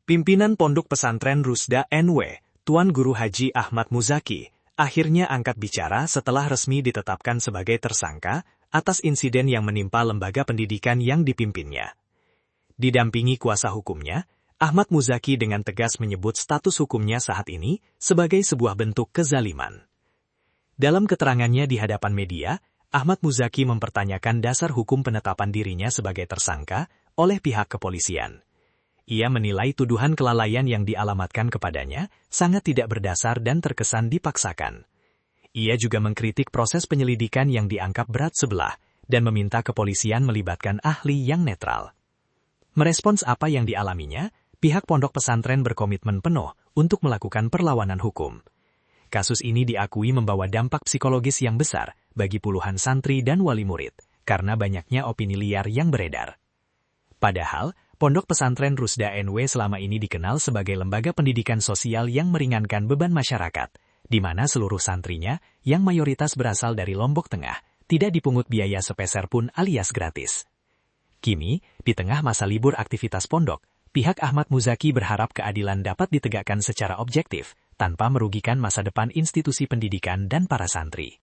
Pimpinan Pondok Pesantren Rusda NW, Tuan Guru Haji Ahmad Muzaki, akhirnya angkat bicara setelah resmi ditetapkan sebagai tersangka atas insiden yang menimpa lembaga pendidikan yang dipimpinnya. Didampingi kuasa hukumnya, Ahmad Muzaki dengan tegas menyebut status hukumnya saat ini sebagai sebuah bentuk kezaliman. Dalam keterangannya di hadapan media, Ahmad Muzaki mempertanyakan dasar hukum penetapan dirinya sebagai tersangka oleh pihak kepolisian. Ia menilai tuduhan kelalaian yang dialamatkan kepadanya sangat tidak berdasar dan terkesan dipaksakan. Ia juga mengkritik proses penyelidikan yang dianggap berat sebelah dan meminta kepolisian melibatkan ahli yang netral. Merespons apa yang dialaminya, pihak pondok pesantren berkomitmen penuh untuk melakukan perlawanan hukum. Kasus ini diakui membawa dampak psikologis yang besar bagi puluhan santri dan wali murid, karena banyaknya opini liar yang beredar. Padahal, Pondok Pesantren Rusda NW selama ini dikenal sebagai lembaga pendidikan sosial yang meringankan beban masyarakat, di mana seluruh santrinya, yang mayoritas berasal dari Lombok Tengah, tidak dipungut biaya sepeser pun alias gratis. Kini, di tengah masa libur aktivitas pondok, pihak Ahmad Muzaki berharap keadilan dapat ditegakkan secara objektif, tanpa merugikan masa depan institusi pendidikan dan para santri.